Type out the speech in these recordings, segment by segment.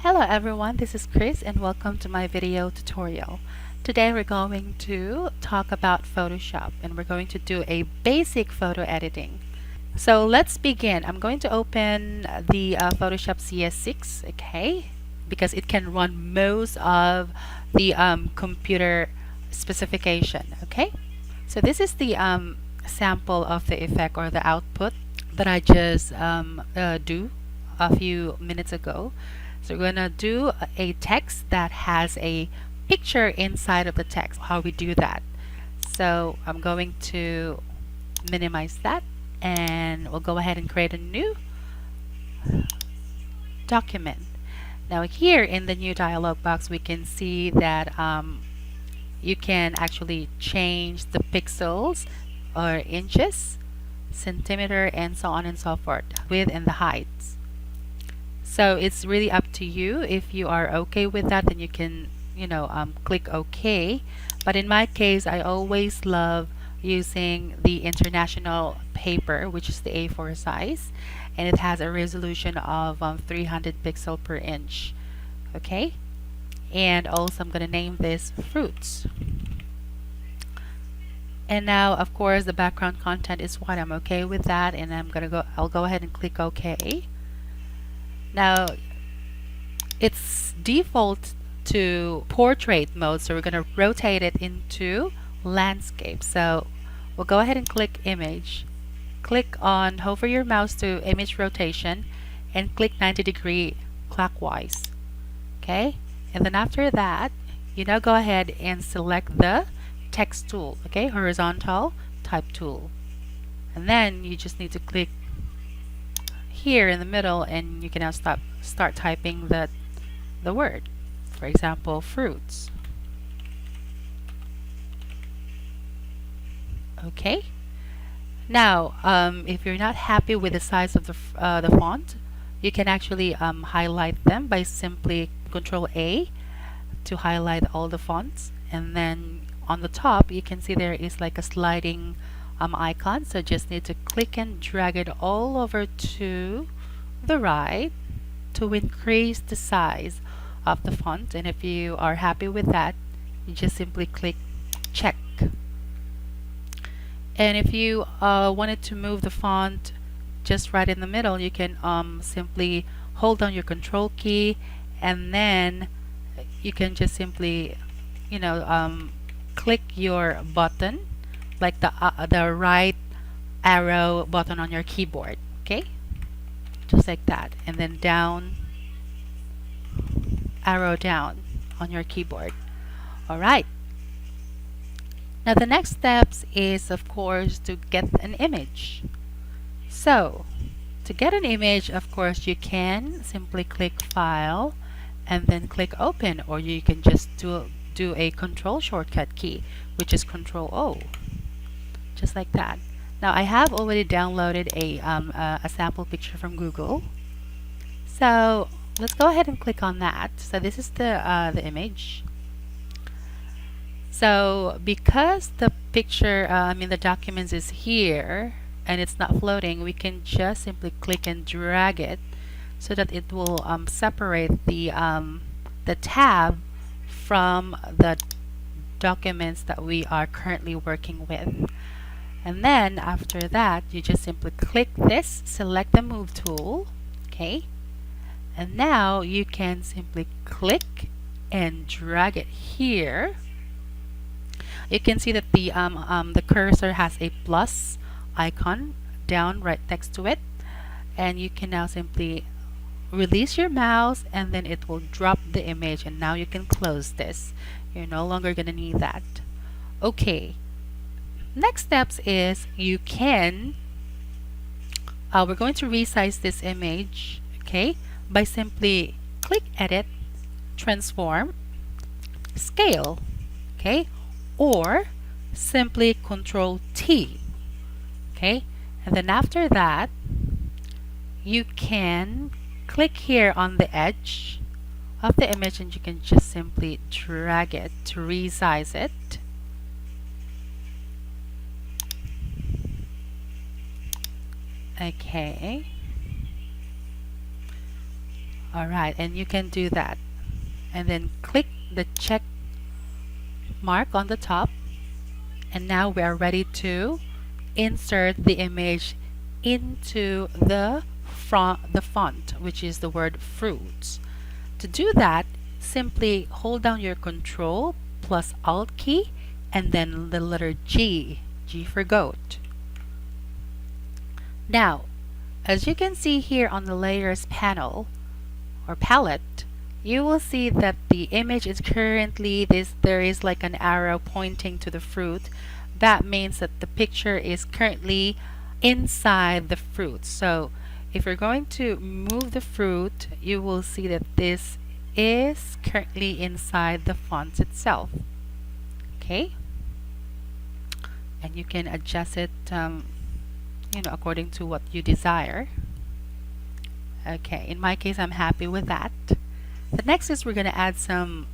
Hello everyone, this is Chris and welcome to my video tutorial. Today we're going to talk about Photoshop and we're going to do a basic photo editing. So let's begin. I'm going to open the Photoshop CS6, okay, because it can run most of the computer specification, okay. So this is the sample of the effect or the output that I just do a few minutes ago. So we're gonna do a text that has a picture inside of the text. How we do that? So I'm going to minimize that and we'll go ahead and create a new document. Now here in the new dialog box we can see that you can actually change the pixels or inches, centimeter, and so on and so forth, width and the heights. So it's really up to you. If you are okay with that, then you can, click OK. But in my case, I always love using the international paper, which is the A4 size, and it has a resolution of 300 pixel per inch. Okay, and also I'm going to name this fruits. And now, of course, the background content is white. I'm okay with that, and I'll go ahead and click OK. Now, it's default to portrait mode, so we're going to rotate it into landscape. So we'll go ahead and click image. Hover your mouse to image rotation and click 90-degree clockwise. Okay, and then after that, you now go ahead and select the text tool, okay, horizontal type tool. And then you just need to click here in the middle and you can now start typing the word. For example, fruits. Okay. Now, if you're not happy with the size of the font, you can actually highlight them by simply Control A to highlight all the fonts, and then on the top you can see there is like a sliding icon, so just need to click and drag it all over to the right to increase the size of the font. And if you are happy with that, you just simply click check. And if you wanted to move the font just right in the middle, you can simply hold down your control key and then you can just simply click your button, like the right arrow button on your keyboard, okay, just like that, and then down, arrow down on your keyboard. All right, now the next steps is of course to get an image. So to get an image, of course, you can simply click file and then click open, or you can just do a control shortcut key, which is Control O, just like that. Now I have already downloaded a sample picture from Google, so let's go ahead and click on that. So this is the image. So because the picture, the documents is here and it's not floating, we can just simply click and drag it so that it will separate the tab from the documents that we are currently working with. And then after that, you just simply click this, select the move tool, okay, and now you can simply click and drag it here. You can see that the cursor has a plus icon down right next to it, and you can now simply release your mouse and then it will drop the image, and now you can close this. You're no longer going to need that. Okay, next steps is you can we're going to resize this image, okay, by simply click edit, transform, scale, okay, or simply Control T, okay, and then after that you can click here on the edge of the image and you can just simply drag it to resize it. Okay, Alright, and you can do that. And then click the check mark on the top. And now we are ready to insert the image into the font, which is the word fruits. To do that, simply hold down your Control plus Alt key and then the letter G, G for goat. Now, as you can see here on the layers panel or palette, you will see that the image is currently there is like an arrow pointing to the fruit. That means that the picture is currently inside the fruit. So if you're going to move the fruit, you will see that this is currently inside the font itself. Okay, and you can adjust it according to what you desire. Okay, in my case I'm happy with that. The next is we're going to add some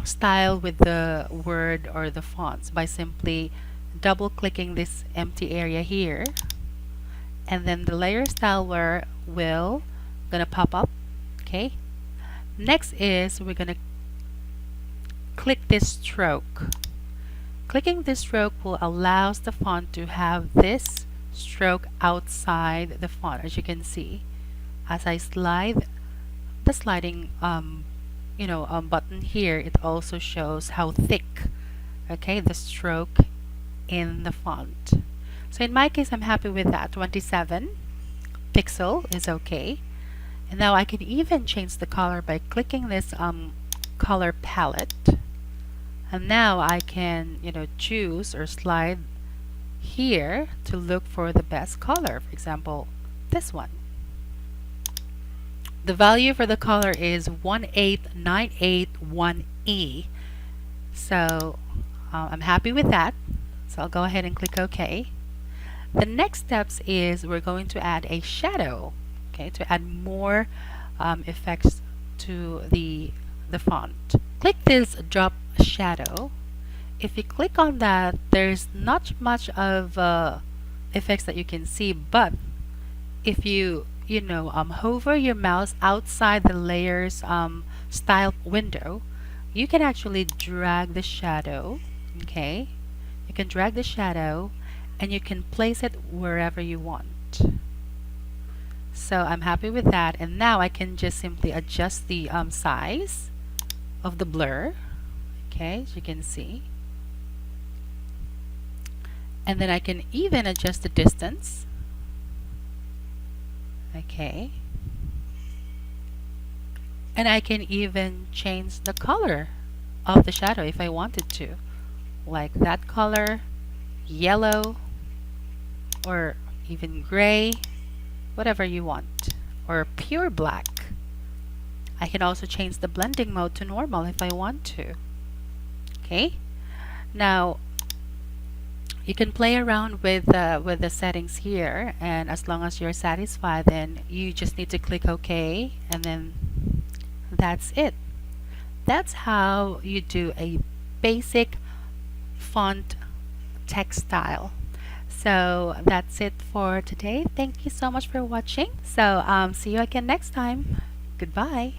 style with the word or the fonts by simply double clicking this empty area here, and then the layer style will gonna pop up. Okay, next is we're gonna click this stroke. Clicking this stroke will allows the font to have this stroke outside the font. As you can see, as I slide the sliding button here, it also shows how thick, okay, the stroke in the font. So in my case, I'm happy with that. 27 pixel is okay. And now I can even change the color by clicking this color palette. And now I can choose or slide here to look for the best color. For example, this one. The value for the color is 18981E. So I'm happy with that. So I'll go ahead and click OK. The next steps is we're going to add a shadow, okay, to add more effects to the font. Click this drop shadow. If you click on that, there's not much of effects that you can see, but if you hover your mouse outside the layers style window, you can actually drag the shadow. Okay, you can drag the shadow and you can place it wherever you want. So I'm happy with that, and now I can just simply adjust the size of the blur, okay, as you can see, and then I can even adjust the distance. Okay, and I can even change the color of the shadow if I wanted to, like that color, yellow, or even gray, whatever you want, or pure black. I can also change the blending mode to normal if I want to. Okay, now you can play around with the settings here, and as long as you're satisfied, then you just need to click OK, and then that's it. That's how you do a basic font text style. So that's it for today. Thank you so much for watching. So see you again next time. Goodbye.